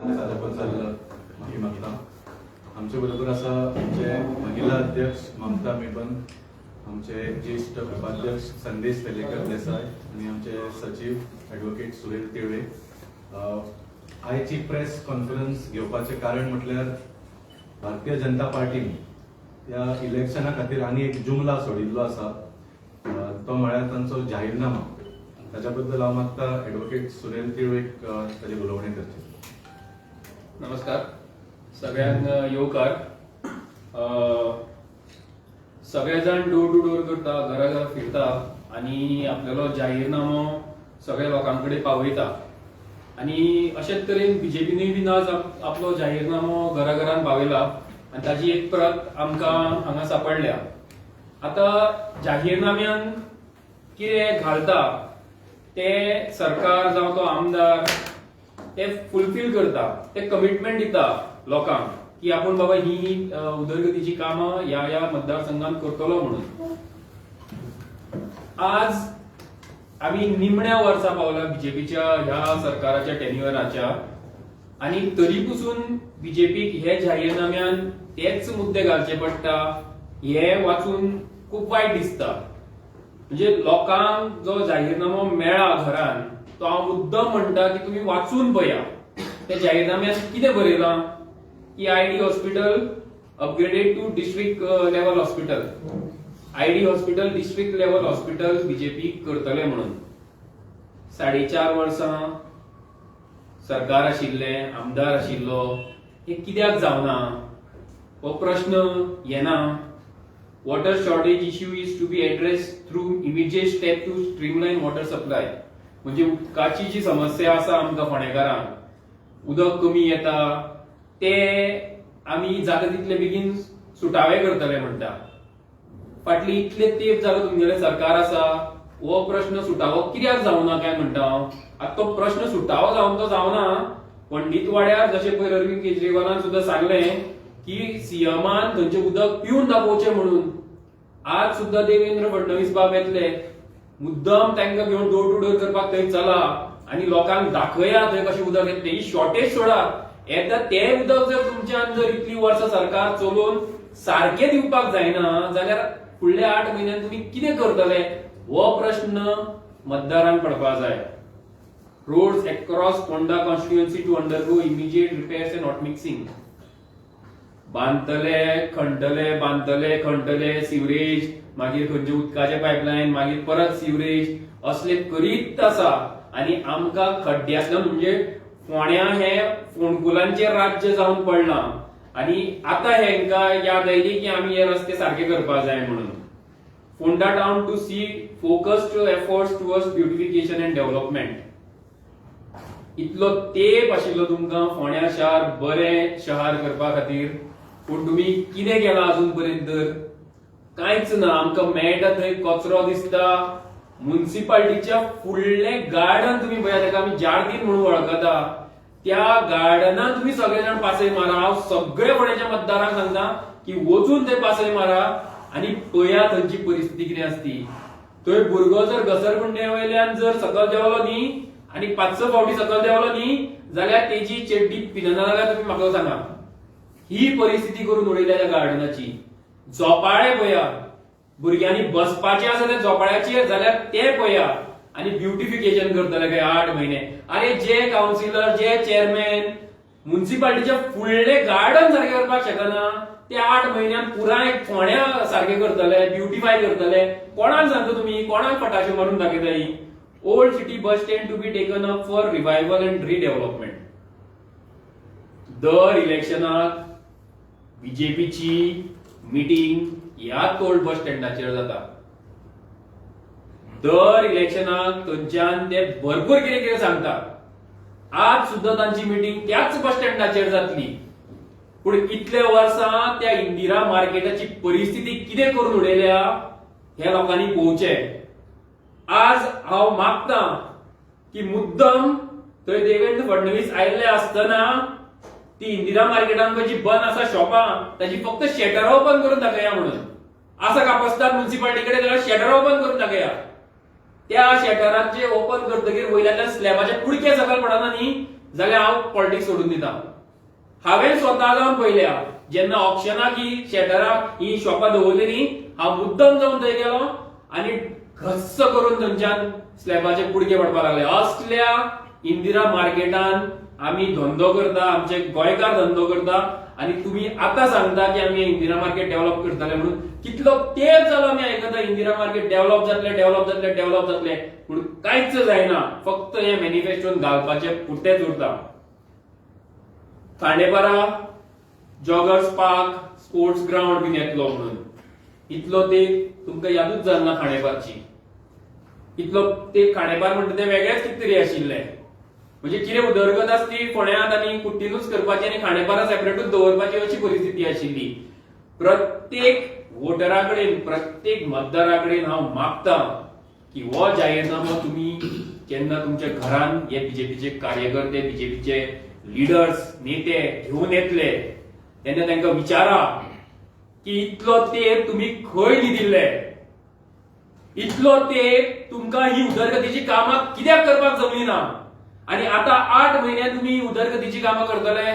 माफी मागता. आमचे बरोबर आसा आमचे महिला अध्यक्ष ममता मेबन, आमचे ज्येष्ठ उपाध्यक्ष संदेश वेलेकर देसाय आणि आमचे सचिव ॲडव्होकेट सुरेश तिळवे. आयची प्रेस कॉन्फरन्स घेवपाचे कारण म्हटल्यार भारतीय जनता पार्टीन त्या इलेक्शना खातीर आनी एक जुमला सोडिल्लो आसा, तो म्हळ्यार तांचो जाहीरनामा. ताच्या बद्दल हांव मागता ॲडव्होकेट सुरेश तिळवेक ताचे उलोवणें करचें. नमस्कार सगळ्यांक येवकार. सगळे जाण डोर टू डोर करता, घरा फिरता आणि आपल्यालो जाहीरनामो सगळ्या लोकांकडे पावयता. आणि अशेच तरेन बीजेपीनूय बीन आज आपलो जाहीरनामो घरान पावयला आणि ताची एक प्रत आमकां हांगा सापडल्या. आता जाहीरनाम्यान कितें घालता ते सरकार जावं तो आमदार ते फुलफिल करता, ते कमिटमेंट दिता लोकांक की आपण बाबा ही उदरगतीची कामां ह्या मतदारसंघात करतलो म्हणून. आज आम्ही निमण्या वर्सा पावला बीजेपीच्या ह्या सरकाराच्या टेन्युअराच्या, आणि तरी पासून बीजेपीक हे जाहीरनाम्यान तेच मुद्दे घालचे पडटा हे वाचून खूप वायट दिसता. म्हणजे लोकांक जो जाहीरनामो मेळ्ळा घरान तो हांव मुद्दम म्हणटा की तुम्ही वाचून पळया त्या जाहीरनाम्यात कितें बरयलां की ID hospital upgraded to district level hospital. ID hospital district level hospital BJP करतले म्हणून. 4.5 वर्सां सरकार आशिल्लें, आमदार आशिल्लो, हे कित्याक जावना हो प्रश्न येना. Water shortage issue is to be address through immediate step to streamline water supply. म्हणजे उदकाची जी समस्या आसा आमकां फोंडेकारांक, उदक कमी येता ते आमी जाता तितले बेगीन सुटावे करतले म्हणटा. फाटली इतले तेंप जालो तुमगेलें सरकार आसा, हो प्रश्न सुटावो कित्याक जावना काय म्हणटा हांव. आतां तो प्रश्न सुटावो जावन तो जावना. पंडित वाड्यार जशें पयर अरविंद केजरीवालान सुद्दां सांगलें की सीएमान थंयचें उदक पिवन दाखोवचें म्हणून. आज सुद्दां देवेंद्र फडणवीस बाब येतले, मुद्दम तांकां घेवन डोर टू डोर करपाक थंय चला आणि लोकांक दाखया थंय कशें उदक येतलें. ही शॉर्टेज सोडा, येता तें उदक जर तुमच्यान जर इतली वर्सां सरकार चलोवन सारखें दिवपाक जायना जाल्यार फुडल्या 8 म्हयन्यांत तुमी कितें करतले हो प्रश्न मतदारांक पडपाक जाय. Roads across Ponda constituency to undergo immediate repairs and hot mixing. बांदतले खणतले सिवरेज, मागीर खंयचे उदकाचे पायपलायन, मागीर परत सिवरेज असले करीत आसा. आणि आमकां खड्ड्यांतल्यान म्हणजे फोंड्या हे फोंडकुलांचें राज्य जावन पडलां. आणि आता हेंकां याद आयली की आमी हे रस्ते सारखे करपाक जाय म्हणून. Ponda town to see focused efforts towards beautification and development. इतलो तेप आशिल्लो तुमकां फोंड्या शार बरें शहर करपा खातीर, पूण तुमी कितें केलां अजून पर्यंत? कांयच ना. आमकां मेळटा थंय कचरो दिसता. म्युनिसिपालिटीच्या फुडलें गार्डन तुमी पळया, ताका आमी जार्दीन म्हणून वळखता, त्या गार्डनात तुम्ही सगळे जाण पासय मारा. हांव सगळे फोंड्याच्या मतदारांक सांगता की वचून थंय पासय मारा आणि पळया थंयची परिस्थिती कितें आसती. थंय भुरगो जर घसरगुंडे वयल्यान जर सकयल देंवलो न्ही आणि 5 फावटी सकयल देंवलो न्ही जाल्यार तेजी चेड्डी पिनना जाल्यार तुमी म्हाका सांगा. ही परिस्थिती करून उडयल्या त्या गार्डनाची. झोपाळे पळया, भुरग्यांनी बसपाचे आसा त्या झोपाळ्याचेर जाल्यार ते पळया. आणि ब्युटिफिकेशन करतले काय 8 महिने. अरे जे काउन्सिलर, जे चेअरमॅन म्युनिसिपालिटीच्या फुडले गार्डन सारखे करपाक शकना ते 8 म्हयन्यात पुराय फोंड्या सारखे करतले, ब्युटिफाय करतले. कोणाक सांगता तुमी? कोणाक फटाशे मारून दाखयताय? Old city bus stand to be taken up for revival and redevelopment. दर इलेक्शनाक बीजेपीची मीटिंग ह्याच ओल्ड बस स्टँडाचेर जाता. दर इलेक्शनाक थंयच्यान ते भरपूर कितें कितें सांगतात. आज सुद्धा तांची मीटिंग त्याच बस स्टँडाचेर जातली. पूण इतले वर्सां त्या इंदिरा मार्केटाची परिस्थिती कितें करून उडयल्या हे लोकांनी पळोवचें. आज हांव मागतां की मुद्दम थंय देवेंद्र फडणवीस आयिल्ले आसतना ती इंदिरा मार्केटान जी बंद आसा शॉपां ताची फक्त शटरां ओपन करून दाखया म्हणून. आसा कापस्ताद म्युनिसिपालिटी कडेन जाल्यार शटरां ओपन करून दाखया. त्या शटरांचे ओपन करतकीर वयल्यातल्या स्लॅबाचे कुडके सकयल पडना न्ही जाल्यार हांव पॉलिटिक्स सोडून दिता. हांवें स्वता जावन पळयल्या जेन्ना ऑक्शनाक ही शेटराक ही शॉपां दवरलेली, हांव मुद्दम जावन थंय गेलो आनी घस्स करून थंयच्यान स्लॅबाचे कुडके पडपाक लागले. असल्या इंदिरा मार्केटान आमी धंदो करता, आमचे गोंयकार धंदो करता आनी तुमी आतां सांगता की आमी इंदिरा मार्केट डेव्हलप करतले म्हणून. कितलो तेंप जालो आमी आयकता इंदिरा मार्केट डेव्हलप जातले डेव्हलप जातले डेव्हलप जातले, पूण कांयच जायना. फक्त हे मॅनिफेस्टोन घालपाचे पुरतेच उरता. Khandepar joggers park, sports ground बीन येतलो म्हणून इतलो ते तुमकां यादूच जालना खांडेपारची. इतलो ते खांडेपार म्हणटा ते वेगळेच कितें तरी आशिल्ले. म्हणजे कितें उदरगत आसा ती फोंड्यांत आनी कुट्टीनूच करपाची आनी खांडेपारा सेपरेटूच दवरपाची अशी परिस्थिती आशिल्ली. प्रत्येक वोटरा कडेन प्रत्येक मतदारा कडेन हांव मागता की हो जाहीरनामो तुम्ही जेन्ना तुमच्या घरान हे बीजेपीचे कार्यकर्ते बीजेपीचे लिडर्स नेते घेऊन येतले तेन्ना तांकां विचारा की इतलो तेंप तुम्ही खंय दिल्ले, इतलो तेंप तुमकां ही उदरगतीची कामां कित्याक करपाक जमली ना आनी आता 8 म्हयने तुम्ही उदरगतीची कामां करतले.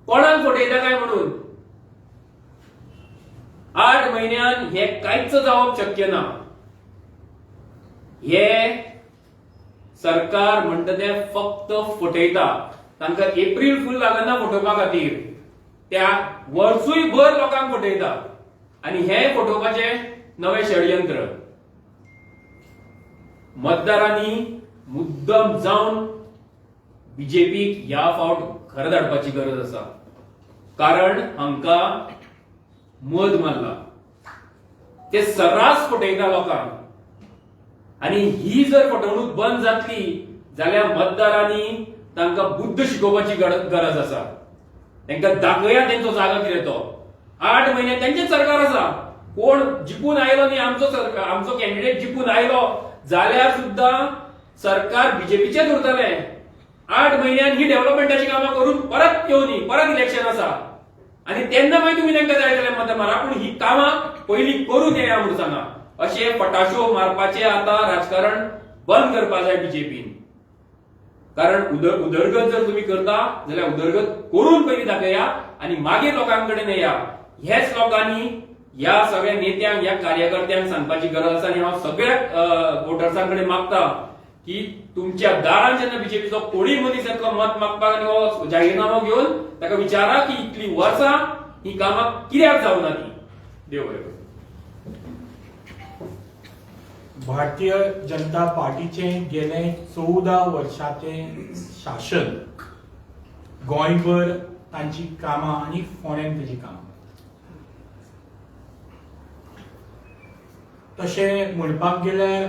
कोणाक फटयता काय म्हणून 8 म्हयन्यान हे कांयच जावप शक्य ना. हे सरकार म्हणटा ते फक्त फटयता. तांकां एप्रील फूल लागना फटोवपा खातीर. त्या वर्सूय भर लोकांक फटयता आनी हे फटोवपाचे नवे षडयंत्र. मतदारांनी मुद्दम जावन बीजेपीक ह्या फावट घर धाडपाची गरज आसा. कारण हांकां मध मारला, ते सर्रास फटयता लोकांक. आनी ही जर फटवणूक बंद जातली जाल्यार मतदारांनी तांकां बुद्ध शिकोवपाची गरज आसा. तांकां दाखया तेंचो जागो कितें तो. 8 म्हयने तेंचेच सरकार आसा. कोण जिखून आयलो न्ही आमचो सरकार, आमचो कॅन्डिडेट जिखून आयलो जाल्यार सुद्धा सरकार बीजेपीचेच उरतले. 8 म्हयन्यान ही डेव्हलपमेंटाची कामां करून परत येवनी, परत इलेक्शन आसा आनी तेन्ना मागीर तुम्ही तांकां जाय जाल्यार मत मारा. पूण ही कामां पयलीं करून येया म्हणून सांगा. अशें फटाशो मारपाचें आतां राजकारण बंद करपा जाय बीजेपीन. कारण उदरगत जर तुम्ही करता जाल्यार उदरगत करून पयलीं दाखया आनी मागीर लोकांकडेन येया. हेच लोकांनी ह्या सगळ्या नेत्यांक ह्या कार्यकर्त्यांक सांगपाची गरज आसा. आनी हांव सगळ्या वोटर्सांकडे मागता की तुमच्या दारान जेन्ना बीजेपीचो कोणीय मनीस येतलो मत मागपाक आनी हो जाहीरनामो घेवन ताका विचारा की इतली वर्सां ही कामां कित्याक जावना ती. देव बरें करूं. भारतीय जनता पार्टीचे गेले 14 वर्षाचे शासन गोंयभर तांची कामां आनी फोंड्यान ताची कामां. तशें म्हणपाक गेल्यार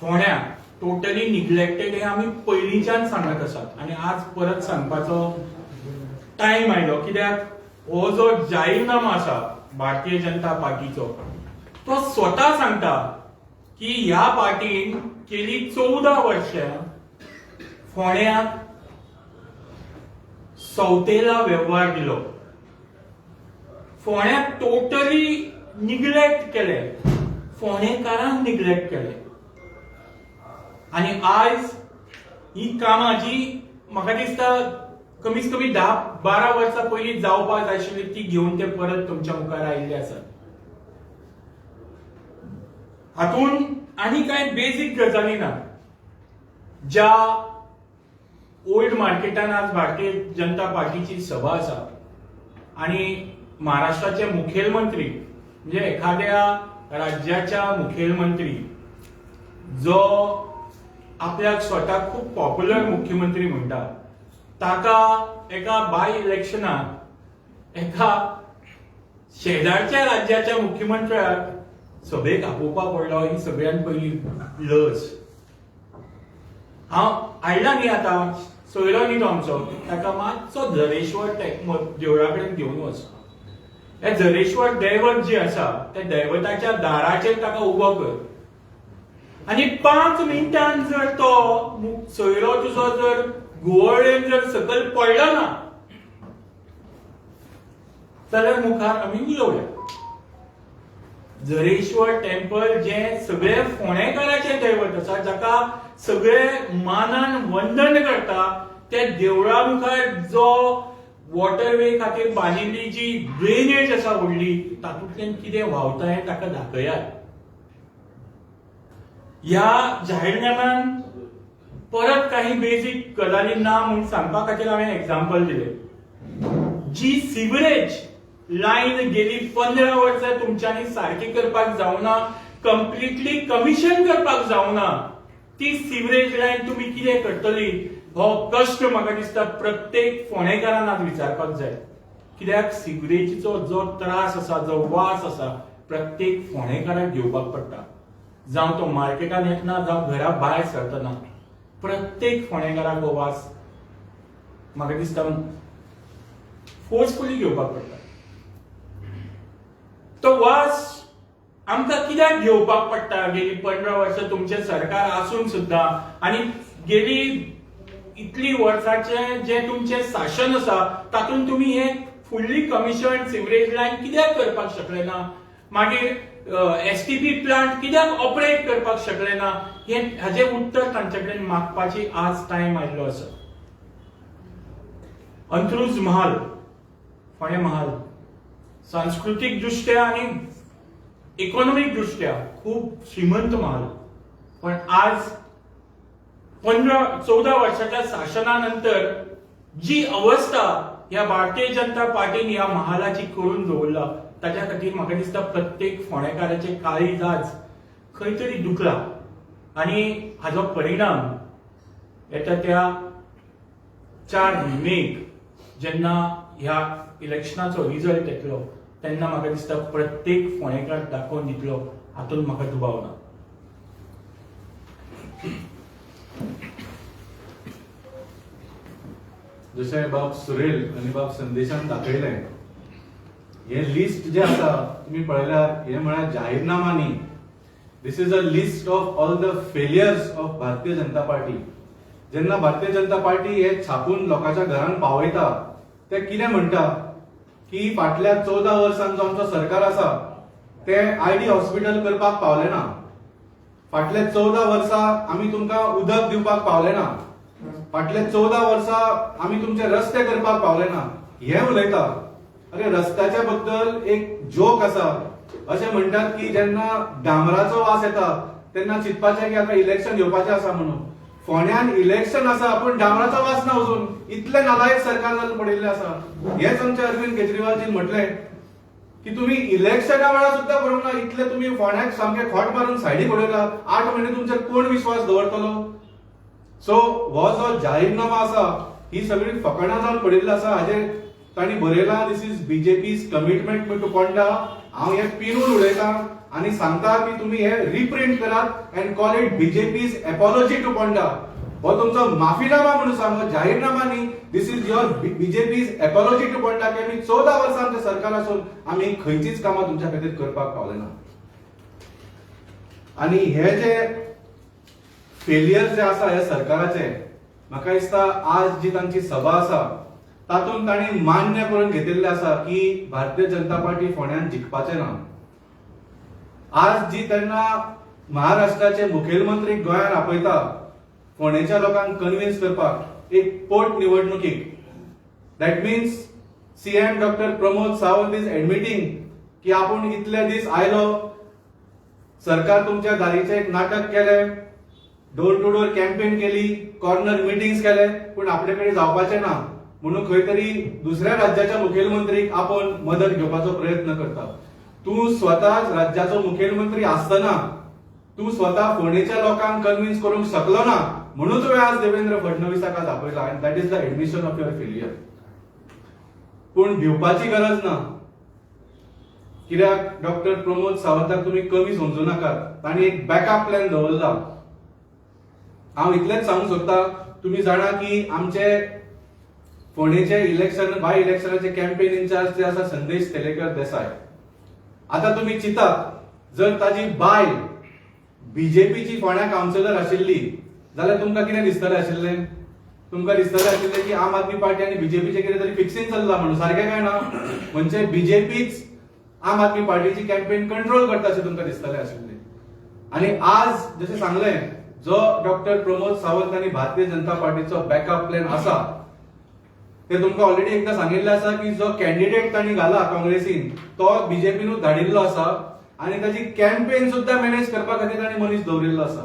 फोंड्या टोटली निग्लेक्टेड हे आमी पयलींच्यान सांगत आसात आनी आज परत सांगपाचो टायम आयलो. कित्याक हो जो जाहीरनामा आसा भारतीय जनता पार्टीचो तो स्वता सांगता की ह्या पार्टीन केली 14 वर्षां फोंड्याक सवतेला वेव्हार दिलो. फोंड्याक टोटली निग्लेक्ट केले, फोंडेकारांक निग्लेक्ट केले. आनी आज ही कामां जी म्हाका दिसता कमीत कमी 10-12 वर्सां पयलीं जावपाक जाय आशिल्ली ती घेवन ते परत तुमच्या मुखार आयिल्ले आसात. हातून आनी कांय बेसिक गजाली ना. ज्या ओल्ड मार्केटान आज भारतीय जनता पार्टीची सभा आसा आनी महाराष्ट्राचे मुखेलमंत्री म्हणजे एखाद्या राज्याच्या मुखेलमंत्री जो आपल्याक स्वताक खूप पॉप्युलर मुख्यमंत्री म्हणटा ताका एका बाय इलेक्शनाक एका शेजारच्या राज्याच्या मुख्यमंत्र्याक सभेक आपोवपा पडलो ही सगळ्यात पहिली लज. हांव आयला न्ही आतां सोयरो न्ही तो आमचो ताका मातसो झरेश्वर देवळा कडेन घेवन वच. हे झरेश्वर दैवत जे आसा त्या दैवताच्या दाराचेर ताका उबो कर आनी 5 मिनटान जर तो सोयरो तुजो जर घुवळेन जर सकयल पडलो ना जाल्यार मुखार आमी उलोवया. झरेश्वर टेम्पल जे सगळे फोंडेकारांचे दैवत आसा जाका सगळे मानान वंदन करता त्या देवळा मुखार जो वॉटरवे खातीर बांदिल्ली जी ड्रेनेज आसा व्हडली तातूंतल्यान कितें व्हांवता हें ताका दाखयात. ह्या जाहीरनाम्यान परत काही बेसिक गजाली ना म्हणून सांगपा खातीर हांवें एक्झाम्पल दिलें. जी सिवरेज लायन गेली 15 वर्सां तुमच्यांनी सारकी करपाक जावना, कम्प्लिटली कमिशन करपाक जावना, ती सिवरेज लायन तुम्ही कितें करतली हो प्रश्न म्हाका दिसता प्रत्येक फोंडेकारान आज विचारपाक जाय. कित्याक सिवरेजीचो जो त्रास आसा, जो वास आसा, प्रत्येक फोंडेकाराक घेवपाक पडटा. जावं तो मार्केटान येतना जावं घरा भायर सरतना प्रत्येक फोंडेकाराक हो वास म्हाका दिसता फोर्सफुली घेवपाक पडटा. तो वास आमकां कित्याक घेवपाक पडटा? गेली 15 वर्सां तुमचे सरकार आसून सुद्धा आनी गेली इतली वर्साचे जे तुमचे शासन आसा तातूंत तुम्ही हे फुल्ली कमिशन सिवरेज लायन कित्याक करपाक शकले ना? मागीर एसटीपी प्लांट कित्याक ऑपरेट करपाक शकले ना? हाचे उत्तर तांचे कडेन मागपाची आज टायम आयिल्लो आसा. अंत्रुज महाल, फोंडे महाल सांस्कृतिक दृश्ट्या आणि इकॉनॉमिक दृष्ट्या खूप श्रीमंत महाल, पण आज 14 वर्षाच्या शासनानंतर जी अवस्था या भारतीय जनता पार्टीन या महालाची करून दवरला ताच्या खातीर म्हाका दिसता प्रत्येक फोंडेकाराचे काळीज आज खंय तरी दुखला. आणि हाजो परिणाम येता त्या 4 मेक जेन्ना ह्या इलेक्शनाचो रिझल्ट येतलो तेन्ना म्हाका दिसता प्रत्येक फोंडेकार दाखोवन दितलो, हातूंत म्हाका दुबाव ना. जशें बाब सुरेल आनी बाब संदेशान दाखयलें, हे लिस्ट जे आसा तुम्ही पळयल्यार हे म्हळ्यार जाहीरनामा न्ही. This is a list of all the failures of Bharatiya Janata party. जेन्ना भारतीय जनता पार्टी हे छापून लोकांच्या घरांत पावयता ते कितें म्हणटा की फाटल्या 14 वर्सांचो आमचो सरकार आसा ते आयडी हॉस्पिटल करपाक पावले ना, फाटले 14 वर्सां आमी तुमकां उदक दिवपाक पावले ना, फाटले 14 वर्सां आमी तुमचे रस्ते करपाक पावले ना, हे उलयता. अरे रस्त्याच्या बद्दल एक जोक आसा, अशें म्हणटात की जेन्ना डांबराचो वास येता तेन्ना चिंतपाचें की आतां इलेक्शन घेवपाचें आसा म्हणून. फोंड्यान इलेक्शन आसा पूण डांबराचो वास ना वचून, इतले नालायक सरकार जावन पडिल्लें आसा. हेच आमचे अरविंद केजरीवालजीन म्हटलें की तुम्ही इलेक्शना वेळार सुद्धा करूंक ना, इतले तुम्ही फोंड्याक सामके खोट मारून सायडीक उडयला. 8 म्हयने तुमचेर कोण विश्वास दवरतलो? सो हो जो जाहीरनामा आसा ही सगळी फकाणां जावन पडिल्ली आसा. हाजेर तांणी बरयलां दिस इज बीजेपीज कमिटमेंट टू पोंडा. हांव हे पिनून उडयतां आणि सांगता की तुम्ही हे रिप्रिंट करात and call it BJP's apology to Ponda. हो तुमचो माफीनामा म्हणून सांगो, जाहीरनामा न्ही. This is your BJP's apology to Ponda की आमी 14 वर्सां आमचे सरकार आसून आमी खंयचीच कामां तुमच्या खातीर करपाक पावले ना. आणि हे जे फेलियर जे आसा ह्या सरकाराचे, म्हाका दिसता आज जी तांची सभा आसा तातूंत तांणी मान्य करून घेतिल्ले आसा की भारतीय जनता पार्टी फोंड्यान जिखपाचे ना. आज जी तेन्ना महाराष्ट्राचे मुखेलमंत्री गोंयांत आपयता फोंडेच्या लोकांक कन्विन्स करपाक एक पोट निवडणुकीक, that means CM doctor Pramod Sawant is admitting की आपूण इतले दीस आयलो, सरकार तुमच्या दारीचे एक नाटक केले, डोर टू डोर कॅम्पेन केली, कॉर्नर मिटिंग्स केले, पण आपले कडेन जावपाचे ना म्हणून खंय तरी दुसऱ्या राज्याच्या मुखेलमंत्रीक आपण मदत घेवपाचो प्रयत्न करता. तू स्वताच राज्याचो मुखेलमंत्री आसतना तू स्वतः फोंडेच्या लोकांक कन्विन्स करूंक शकलो ना म्हणून तुवें आज देवेंद्र फडणवीसाक आज आपयला. And that is the admission of your failure. पूण भिवपाची गरज ना, कित्याक डॉक्टर प्रमोद सावंताक तुम्ही कमी समजू नाकात. तांणी एक बॅकअप प्लॅन दवरला. हांव इतलेंच सांगूंक सोदता, तुम्ही जाणा की आमचे फोंडेचे इलेक्शन बाय इलेक्शनाचे कॅम्पेन इन्चार्ज जे आसा संदेश तेलेकर देसाय. आता तुम्ही चिंतात जर ताजी बायल बीजेपीची फोंड्या कावन्सिलर आशिल्ली जाल्यार तुमकां कितें दिसतलें आशिल्लें? तुमकां दिसतलें आशिल्लें की आम आदमी पार्टी आनी बीजेपीचे कितें तरी फिक्सिंग चल्लां म्हणून. सारकें काय ना? म्हणजे बीजेपीच आम आदमी पार्टीची कॅम्पेन कंट्रोल करता अशें तुमकां दिसतलें आशिल्लें. आणि आज जशें सांगलें जो डॉक्टर प्रमोद सावंत आणि भारतीय जनता पार्टीचो बॅकअप प्लॅन आसा ते तुमकां ऑलरेडी एकदा सांगिल्लें आसा की जो कॅन्डिडेट तांणी घाला काँग्रेसीन तो बीजेपीनूच धाडिल्लो आसा आणि ताची कॅम्पेन सुद्धा मॅनेज करपा खातीर तांणी मनीस दवरिल्लो आसा.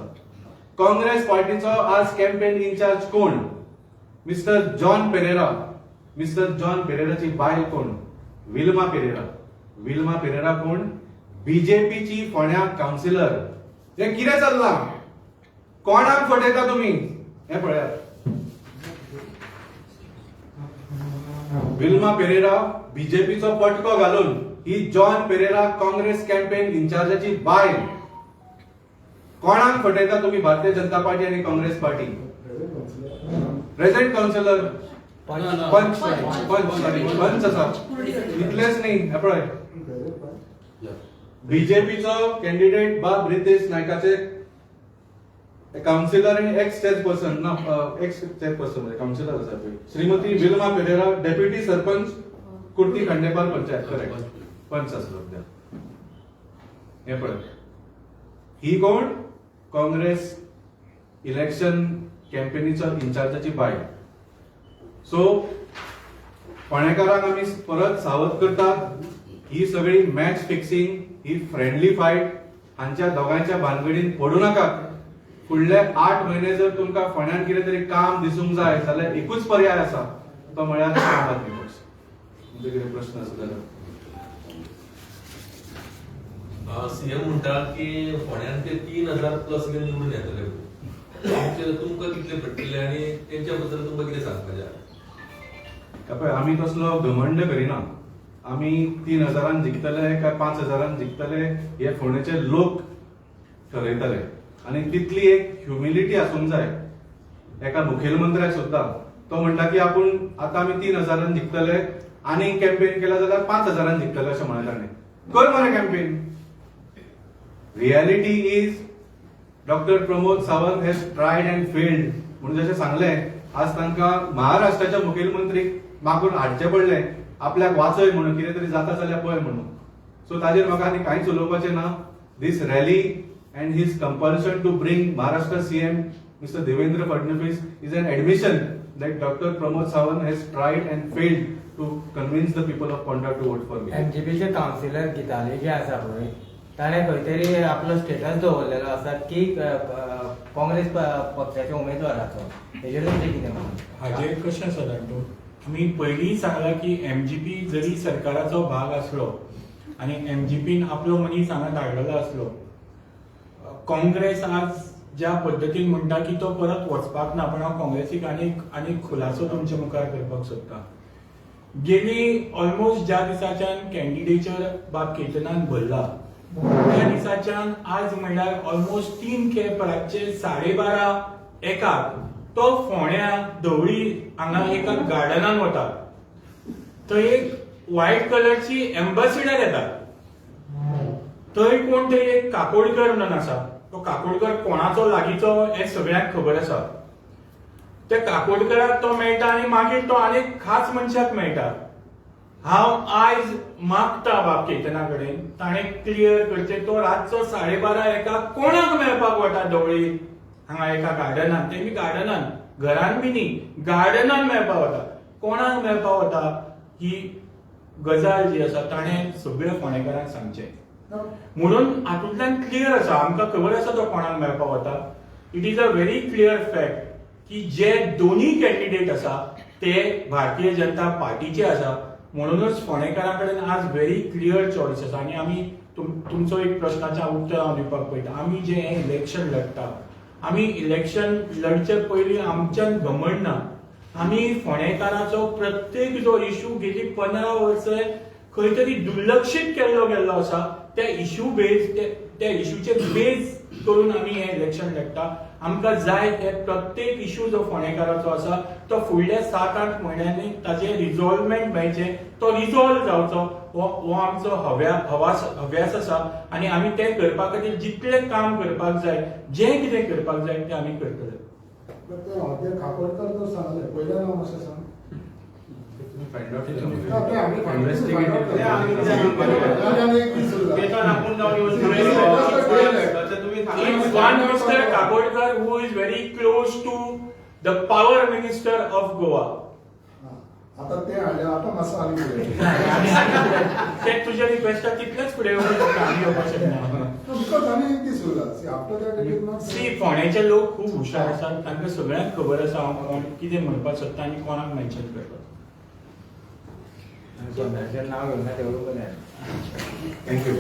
काँग्रेस पार्टीचो आज कॅम्पेन इन्चार्ज कोण? मिस्टर जॉन पेरेरा. मिस्टर जॉन पेरेराची बायल कोण? विल्मा पेरेरा. विल्मा पेरेरा कोण? बीजेपीची फोंड्या काउन्सिलर. हे कितें चल्लां? कोणाक फटयता तुमी? हे पळयात. विल्मा पेरेरा बीजेपीचो पटको घालून ही जॉन पेरेरा काँग्रेस कॅम्पेन इन्चार्जाची बायल. कोणाक फटयता तुम्ही भारतीय जनता पार्टी आणि काँग्रेस पार्टी? प्रेझेंट काउन्सिलर पंच आसा. इतलेच न्ही, हे पळय बीजेपीचो कॅन्डिडेट बाब रितेश नायकाचे काउन्सिलर आणि एक्स चेअरपर्सन काउन्सिलर आसा पळय श्रीमती विल्मा पेरेरा, डेप्युटी सरपंच कुर्ती खंडेपार पंचायत. करेक्ट, पंच आसा सध्या. हे पळय ही कोण? काँग्रेस इलेक्शन कॅम्पेनीचो इन्चार्जाची बायल. सो फोंडेकारांक आमी परत सावध करतात, ही सगळी मॅच फिक्सिंग, ही फ्रेंडली फायट, हांच्या दोगांच्या भानगडीन पडू नाका. फुडले 8 महिने जर तुमकां फोंड्यान कितें तरी काम दिसूंक जाय जाल्यार एकूच पर्याय आसा, तो म्हळ्यार आम आदमी पक्ष. तुमचे कितें प्रश्न आसा जाल्यार सीएम म्हणटा की फोंड्यान ते 3000 प्लस निवडून येतले. तुमकां कितले पडटले आणि तेंच्या बद्दल तुमकां कितें सांगपाचें? पळय आमी तसलो घमंड करिना. आमी 3000 जिखतले काय 5000 जिखतले हे फोंडेचे लोक ठरयतले. आणि तितली एक ह्युमिलिटी आसूंक जाय एका मुखेलमंत्र्याक सुद्धा. तो म्हणटा की आपूण आतां आमी 3000 जिखतले आणि कॅम्पेन केला जाल्यार 5000 जिखतले अशें म्हणलें ताणें. कर मरे campaign. Reality is doctor Pramod Sawant has triad and failed म्हणून जशें सांगलें. आज तांकां महाराष्ट्राच्या मुखेलमंत्रीक मागून हाडचें पडलें आपल्याक वाचय म्हणून, कितें तरी जाता जाल्यार पळय म्हणून. सो ताजेर म्हाका आनी कांयच उलोवपाचें ना. दीस rally and his compulsion to bring Maharashtra CM Mr. Devendra Fadnavis is an admission that Dr. Pramod Sawant has tried and failed to convince the people of Ponda to vote for me. एमजीपीचे councillor Geetali जे आसा पळय ताणें खंय तरी आपलो status दवरलेलो आसा की काँग्रेस पक्षाच्या उमेदवाराचो. हेजेर तुमचें कितें म्हणणें? हाजेर कशें आसा जाणटो, आमी पयलीं सांगलां की एमजीपी जरी सरकाराचो भाग आसलो आनी एमजीपीन आपलो मनीस हांगा धाडलेलो आसलो, काँग्रेस आज ज्या पद्दतीन म्हणटा की तो परत वचपाक ना, पण हांव काँग्रेसीक आनी खुलासो तुमच्या मुखार करपाक सोदतां. गेली ऑलमोस्ट ज्या दिसाच्यान कॅन्डिडेचर बाब केतनान भरला त्या दिसाच्यान आज म्हणल्यार ऑलमोस्ट 3 खेप रातचे 12:30 तो फोंड्या धवळी हांगा एका गार्डनान वता. थंय एक व्हायट कलरची एम्बॅसिडर येता. थंय कोण तरी एक काकोडकर म्हणून आसा. तो काकोडकर कोणाचो लागींचो हे सगळ्यांक खबर आसा. त्या काकोडकराक तो मेळटा आनी मागीर तो आनीक खास मनशाक मेळटा. हांव आयज मागता बाब केतना कडेन ताणें क्लियर करचें तो रातचो 12:30 कोणाक मेळपाक वता धवळी हांगा एका गार्डनान. ते बी गार्डनान, घरान बी न्ही, गार्डनान मेळपाक वता. कोणाक मेळपाक वता ही गजाल जी आसा ताणें सगळ्या फोंडेकारांक सांगचें. म्हणून हातूंतल्यान क्लियर आसा, आमकां खबर आसा तो कोणाक मेळपाक वता. It is a very clear fact की जे दोन्ही कॅन्डिडेट आसा ते भारतीय जनता पार्टीचे आसा. म्हणूनच फोंडेकारां कडेन आज व्हेरी क्लियर चॉईस आसा. आनी आमी तुमचो एक प्रश्नाचें उत्तर हांव दिवपाक पळयता. आमी जे हें इलेक्शन लढटा, आमी इलेक्शन लढचे पयलीं आमच्यान घमंड ना. आमी फोंडेकाराचो प्रत्येक जो इश्यू गेली 15 वर्सां खंय तरी दुर्लक्षीत केल्लो गेल्लो आसा त्या इश्यू बेज त्या इश्यूचे बेज करून आमी हें इलेक्शन लढटा. आमकां जाय ते प्रत्येक इश्यू जो फोंडेकाराचो आसा तो फुडल्या 7-8 म्हयन्यांनी ताचे रिझॉल्वमेंट मेळचें, तो रिझॉल्व जावचो हो आमचो हव्यास आसा. आनी आमी तें करपा खातीर जितलें काम करपाक जाय, जें कितें करपाक जाय तें आमी करतले. खाकोडकर तो सांगले पयलें नांव मातशें सांग. तुम्ही It's one Mr. Kakodkar who is very close to the power minister of Goa. आता ते आले आता मातसो आनी फुडें ते तुझ्या रिक्वेस्टाक तितलेच फुडें येवंक शकता आनी येवपाक शकना बिकॉज आनी एक दीस उरला after that it is not सी फोंड्याचे लोक खूब हुशार आसात तांकां सगळ्यांक खबर आसा हांव कोण कितें म्हणपाक सोदता आनी कोणाक मेन्शन करता नांव घेवन देवळू बरें थँक्यू